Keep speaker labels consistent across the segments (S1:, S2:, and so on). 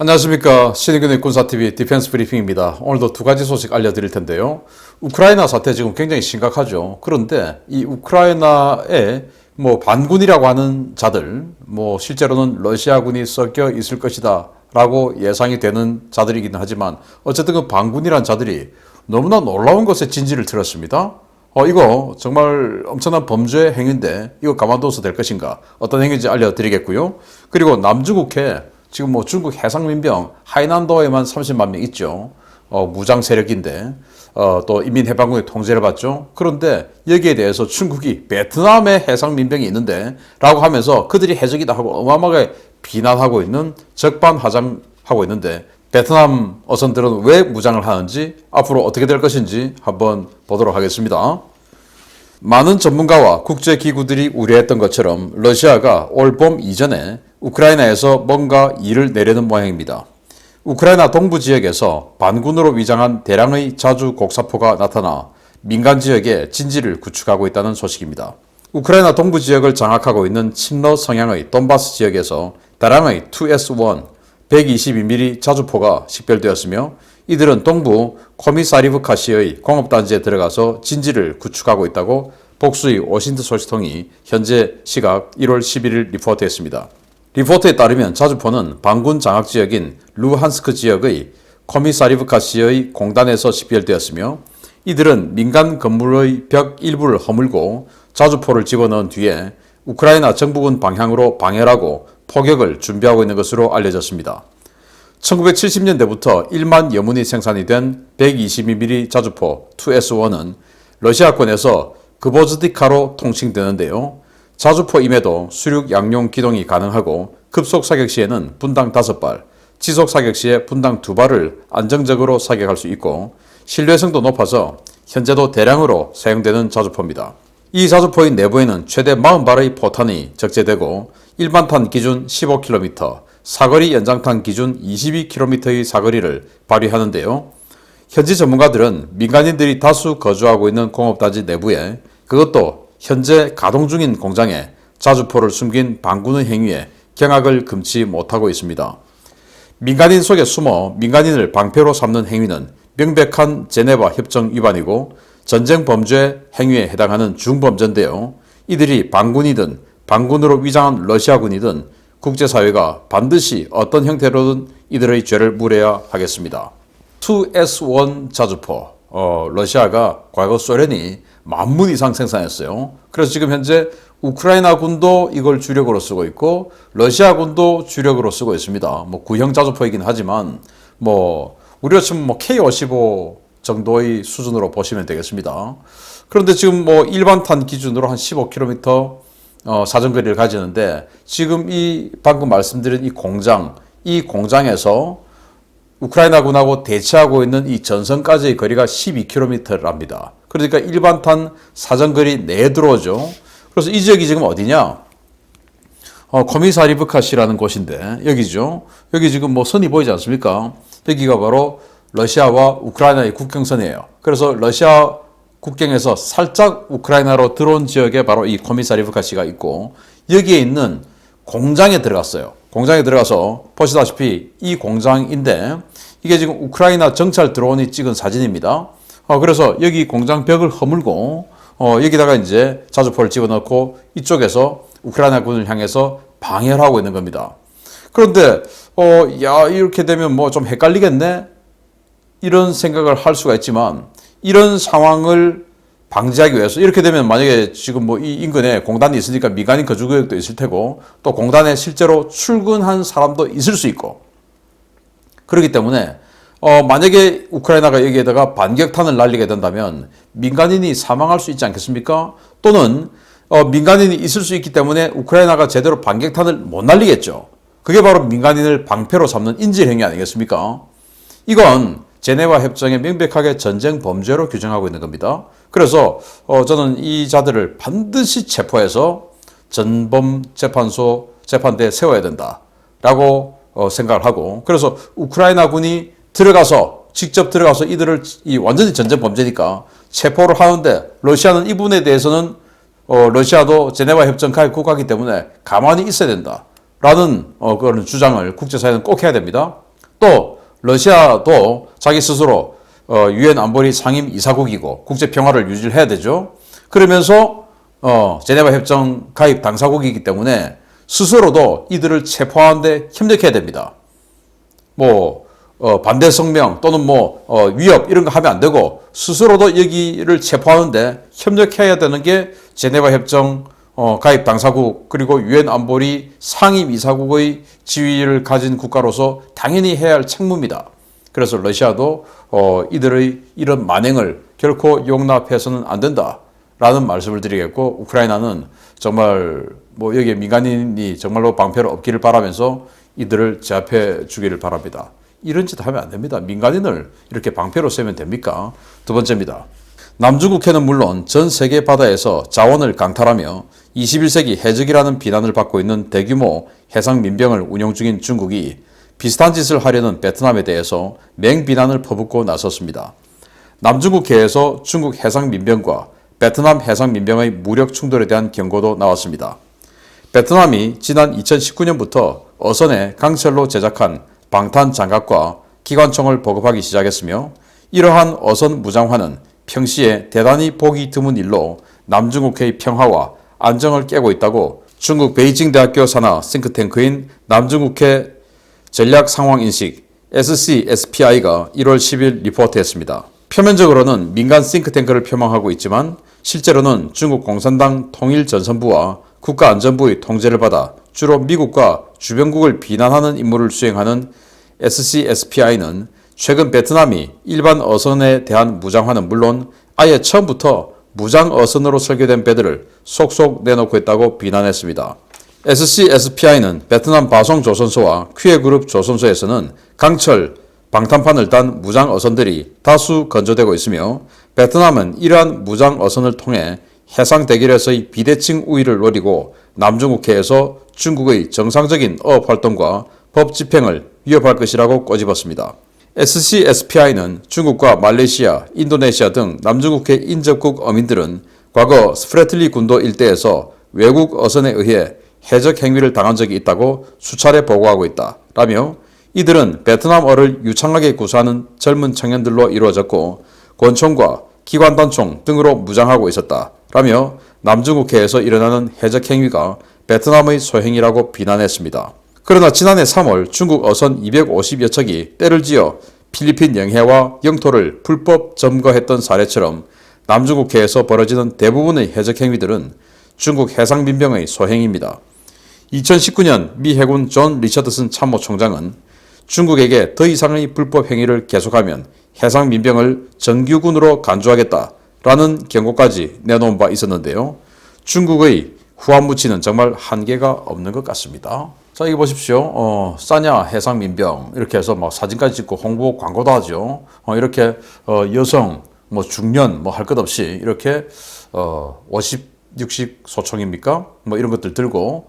S1: 안녕하십니까. 신의균의 군사TV 디펜스 브리핑입니다. 오늘도 두 가지 소식 알려드릴 텐데요. 우크라이나 사태 지금 굉장히 심각하죠. 그런데 이 우크라이나에 반군이라고 하는 자들, 실제로는 러시아군이 섞여 있을 것이다 라고 예상이 되는 자들이긴 하지만 어쨌든 그 반군이란 자들이 너무나 놀라운 것에 진지를 들었습니다. 이거 정말 엄청난 범죄 행위인데 이거 가만둬서 될 것인가? 어떤 행위인지 알려드리겠고요. 그리고 남중국해 지금 중국 해상민병 하이난도에만 30만 명 있죠. 무장 세력인데 또 인민해방군의 통제를 받죠. 그런데 여기에 대해서 중국이 베트남에 해상민병이 있는데 라고 하면서 그들이 해적이다 하고 어마어마하게 비난하고 있는 적반하장하고 있는데 베트남 어선들은 왜 무장을 하는지 앞으로 어떻게 될 것인지 한번 보도록 하겠습니다. 많은 전문가와 국제기구들이 우려했던 것처럼 러시아가 올 봄 이전에 우크라이나에서 뭔가 일을 내려는 모양입니다. 우크라이나 동부 지역에서 반군으로 위장한 대량의 자주 곡사포가 나타나 민간 지역에 진지를 구축하고 있다는 소식입니다. 우크라이나 동부 지역을 장악하고 있는 친러 성향의 돈바스 지역에서 다량의 2S1 122mm 자주포가 식별되었으며 이들은 동부 코미사리브카시의 공업단지에 들어가서 진지를 구축하고 있다고 복수의 오신트 소식통이 현재 시각 1월 11일 리포트했습니다. 리포트에 따르면 자주포는 반군 장악지역인 루한스크 지역의 코미사리브카시의 공단에서 식별되었으며 이들은 민간 건물의 벽 일부를 허물고 자주포를 집어넣은 뒤에 우크라이나 정부군 방향으로 방열하고 포격을 준비하고 있는 것으로 알려졌습니다. 1970년대부터 1만 여문이 생산이 된 122mm 자주포 2S1은 러시아권에서 그보즈디카로 통칭되는데요. 자주포임에도 수륙 양용 기동이 가능하고 급속 사격 시에는 분당 5발, 지속 사격 시에 분당 2발을 안정적으로 사격할 수 있고 신뢰성도 높아서 현재도 대량으로 사용되는 자주포입니다. 이 자주포의 내부에는 최대 40발의 포탄이 적재되고 일반탄 기준 15km, 사거리 연장탄 기준 22km의 사거리를 발휘하는데요. 현지 전문가들은 민간인들이 다수 거주하고 있는 공업단지 내부에 그것도 현재 가동 중인 공장에 자주포를 숨긴 반군의 행위에 경악을 금치 못하고 있습니다. 민간인 속에 숨어 민간인을 방패로 삼는 행위는 명백한 제네바 협정 위반이고 전쟁 범죄 행위에 해당하는 중범죄인데요. 이들이 반군이든 반군으로 위장한 러시아군이든 국제사회가 반드시 어떤 형태로든 이들의 죄를 물어야 하겠습니다. 2S1 자주포, 러시아가 과거 소련이 10,000문 이상 생산했어요. 그래서 지금 현재 우크라이나 군도 이걸 주력으로 쓰고 있고 러시아 군도 주력으로 쓰고 있습니다. 구형 자주포이긴 하지만 우리가 치면 K55 정도의 수준으로 보시면 되겠습니다. 그런데 지금 일반 탄 기준으로 한 15km 사정거리를 가지는데 지금 방금 말씀드린 이 공장에서 우크라이나군하고 대치하고 있는 이 전선까지의 거리가 12km랍니다. 그러니까 일반 탄 사정거리 내에 들어오죠. 그래서 이 지역이 지금 어디냐? 코미사리브카시라는 곳인데 여기죠. 여기 지금 선이 보이지 않습니까? 여기가 바로 러시아와 우크라이나의 국경선이에요. 그래서 러시아 국경에서 살짝 우크라이나로 들어온 지역에 바로 이 코미사리브카시가 있고 여기에 있는 공장에 들어갔어요. 공장에 들어가서 보시다시피 이 공장인데 이게 지금 우크라이나 정찰 드론이 찍은 사진입니다. 그래서 여기 공장 벽을 허물고 여기다가 이제 자주포를 집어넣고 이쪽에서 우크라이나 군을 향해서 방해하고 있는 겁니다. 그런데 이렇게 되면 좀 헷갈리겠네? 이런 생각을 할 수가 있지만 이런 상황을 방지하기 위해서 이렇게 되면 만약에 지금 이 인근에 공단이 있으니까 민간인 거주구역도 있을 테고 또 공단에 실제로 출근한 사람도 있을 수 있고 그렇기 때문에 만약에 우크라이나가 여기에다가 반격탄을 날리게 된다면 민간인이 사망할 수 있지 않겠습니까? 또는 민간인이 있을 수 있기 때문에 우크라이나가 제대로 반격탄을 못 날리겠죠. 그게 바로 민간인을 방패로 삼는 인질행위 아니겠습니까? 이건 제네바 협정에 명백하게 전쟁 범죄로 규정하고 있는 겁니다. 그래서 저는 이 자들을 반드시 체포해서 전범재판소 재판대에 세워야 된다라고 생각을 하고 그래서 우크라이나 군이 직접 들어가서 이들을 완전히 전쟁 범죄니까 체포를 하는데 러시아는 이 부분에 대해서는 러시아도 제네바 협정 가입 국가이기 때문에 가만히 있어야 된다라는 그런 주장을 국제사회는 꼭 해야 됩니다. 또 러시아도 자기 스스로 유엔 안보리 상임 이사국이고 국제 평화를 유지를 해야 되죠. 그러면서 제네바 협정 가입 당사국이기 때문에 스스로도 이들을 체포하는데 협력해야 됩니다. 뭐 반대 성명 또는 위협 이런 거 하면 안 되고 스스로도 여기를 체포하는데 협력해야 되는 게 제네바 협정 가입 당사국 그리고 유엔 안보리 상임 이사국의 지위를 가진 국가로서 당연히 해야 할 책무입니다. 그래서 러시아도 이들의 이런 만행을 결코 용납해서는 안 된다라는 말씀을 드리겠고, 우크라이나는 정말 여기에 민간인이 정말로 방패를 없기를 바라면서 이들을 제압해 주기를 바랍니다. 이런 짓 하면 안 됩니다. 민간인을 이렇게 방패로 세면 됩니까? 두 번째입니다. 남중국해는 물론 전 세계 바다에서 자원을 강탈하며 21세기 해적이라는 비난을 받고 있는 대규모 해상 민병을 운용 중인 중국이 비슷한 짓을 하려는 베트남에 대해서 맹비난을 퍼붓고 나섰습니다. 남중국해에서 중국 해상 민병과 베트남 해상 민병의 무력 충돌에 대한 경고도 나왔습니다. 베트남이 지난 2019년부터 어선에 강철로 제작한 방탄 장갑과 기관총을 보급하기 시작했으며, 이러한 어선 무장화는 평시에 대단히 보기 드문 일로 남중국해의 평화와 안정을 깨고 있다고 중국 베이징 대학교 산하 싱크탱크인 남중국해 전략상황인식 SCSPI가 1월 10일 리포트했습니다. 표면적으로는 민간 싱크탱크를 표방하고 있지만 실제로는 중국 공산당 통일전선부와 국가안전부의 통제를 받아 주로 미국과 주변국을 비난하는 임무를 수행하는 SCSPI는 최근 베트남이 일반 어선에 대한 무장화는 물론 아예 처음부터 무장 어선으로 설계된 배들을 속속 내놓고 있다고 비난했습니다. SCSPI는 베트남 바송 조선소와 퀴에그룹 조선소에서는 강철, 방탄판을 단 무장 어선들이 다수 건조되고 있으며, 베트남은 이러한 무장 어선을 통해 해상 대결에서의 비대칭 우위를 노리고 남중국해에서 중국의 정상적인 어업 활동과 법 집행을 위협할 것이라고 꼬집었습니다. SCSPI는 중국과 말레이시아, 인도네시아 등 남중국해 인접국 어민들은 과거 스프레틀리 군도 일대에서 외국 어선에 의해 해적 행위를 당한 적이 있다고 수차례 보고하고 있다라며, 이들은 베트남어를 유창하게 구사하는 젊은 청년들로 이루어졌고 권총과 기관단총 등으로 무장하고 있었다라며 남중국해에서 일어나는 해적 행위가 베트남의 소행이라고 비난했습니다. 그러나 지난해 3월 중국 어선 250여 척이 때를 지어 필리핀 영해와 영토를 불법 점거했던 사례처럼 남중국해에서 벌어지는 대부분의 해적 행위들은 중국 해상민병의 소행입니다. 2019년 미 해군 존 리처드슨 참모총장은 중국에게 더 이상의 불법 행위를 계속하면 해상민병을 정규군으로 간주하겠다라는 경고까지 내놓은 바 있었는데요. 중국의 후한무치는 정말 한계가 없는 것 같습니다. 자, 이거 보십시오. 싸냐 해상민병 이렇게 해서 막 사진까지 찍고 홍보 광고도 하죠. 이렇게 여성, 중년 할 것 없이 이렇게 50, 60 소총입니까? 이런 것들 들고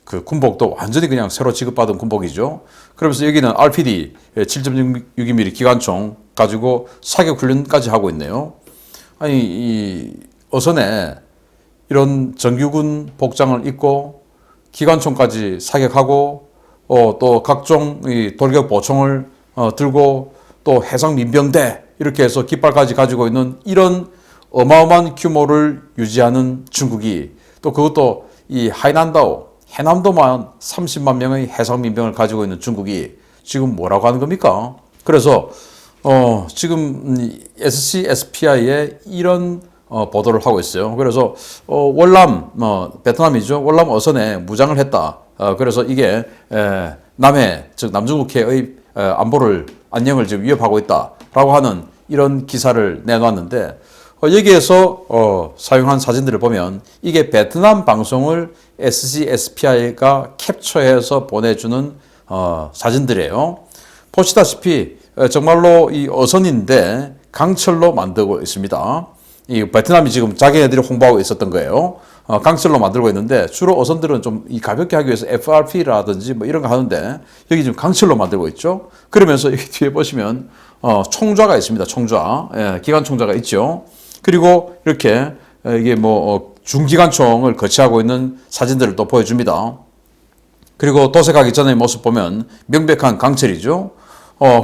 S1: 그 군복도 완전히 그냥 새로 지급받은 군복이죠. 그러면서 여기는 RPD 7.62mm 기관총 가지고 사격 훈련까지 하고 있네요. 아니 이 어선에 이런 정규군 복장을 입고 기관총까지 사격하고 또 각종 이 돌격 보총을 들고 또 해상민병대 이렇게 해서 깃발까지 가지고 있는 이런 어마어마한 규모를 유지하는 중국이, 또 그것도 이 하이난다오 해남도만 30만 명의 해상민병을 가지고 있는 중국이 지금 뭐라고 하는 겁니까? 그래서 지금 SCSPI에 이런 보도를 하고 있어요. 그래서 월남 베트남이죠. 월남 어선에 무장을 했다. 그래서 이게 남해 즉 남중국해의 안녕을 지금 위협하고 있다라고 하는 이런 기사를 내놨는데, 여기에서 사용한 사진들을 보면 이게 베트남 방송을 SCSPI가 캡처해서 보내주는 사진들이에요. 보시다시피 정말로 이 어선인데 강철로 만들고 있습니다. 이 베트남이 지금 자기네들이 홍보하고 있었던 거예요. 강철로 만들고 있는데 주로 어선들은 좀 이 가볍게 하기 위해서 FRP라든지 이런 거 하는데 여기 지금 강철로 만들고 있죠. 그러면서 여기 뒤에 보시면 총좌가 있습니다. 총좌, 기관 총좌가 있죠. 그리고 이렇게 이게 중기관총을 거치하고 있는 사진들을 또 보여줍니다. 그리고 도색하기 전의 모습 보면 명백한 강철이죠.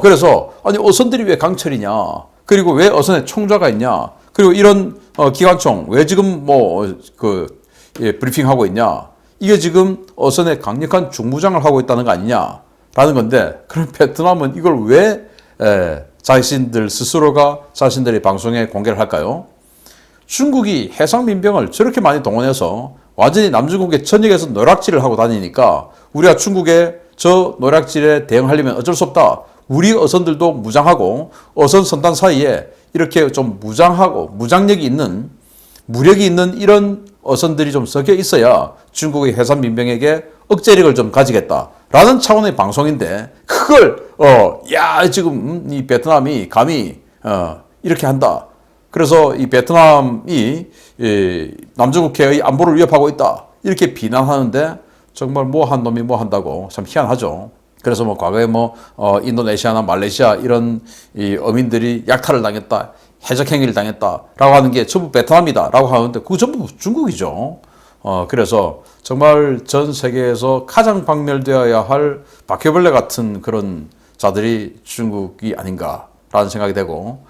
S1: 그래서 아니 어선들이 왜 강철이냐? 그리고 왜 어선에 총좌가 있냐? 그리고 이런 기관총 왜 지금 브리핑하고 있냐? 이게 지금 어선에 강력한 중무장을 하고 있다는 거 아니냐라는 건데, 그럼 베트남은 이걸 왜 자신들 스스로가 자신들의 방송에 공개를 할까요? 중국이 해상민병을 저렇게 많이 동원해서 완전히 남중국의 전역에서 노략질을 하고 다니니까 우리가 중국의 저 노략질에 대응하려면 어쩔 수 없다. 우리 어선들도 무장하고 어선 선단 사이에 이렇게 좀 무장하고 무장력이 있는, 무력이 있는 이런 어선들이 좀 섞여 있어야 중국의 해상민병에게 억제력을 좀 가지겠다라는 차원의 방송인데, 그걸 지금 이 베트남이 감히 이렇게 한다. 그래서 이 베트남이 남중국해의 안보를 위협하고 있다. 이렇게 비난하는데 정말 뭐 한 놈이 뭐 한다고 참 희한하죠. 그래서 뭐 과거에 인도네시아나 말레이시아 이런 이 어민들이 약탈을 당했다, 해적 행위를 당했다라고 하는 게 전부 베트남이다라고 하는데 그거 전부 중국이죠. 그래서 정말 전 세계에서 가장 박멸되어야 할 바퀴벌레 같은 그런 자들이 중국이 아닌가라는 생각이 되고,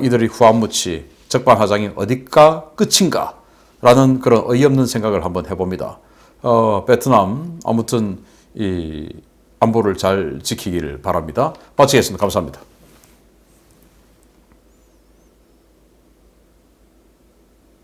S1: 이들의 후한무치 적반하장이 어디가 끝인가라는 그런 어이없는 생각을 한번 해봅니다. 베트남 아무튼 이 안보를 잘 지키기를 바랍니다. 마치겠습니다. 감사합니다.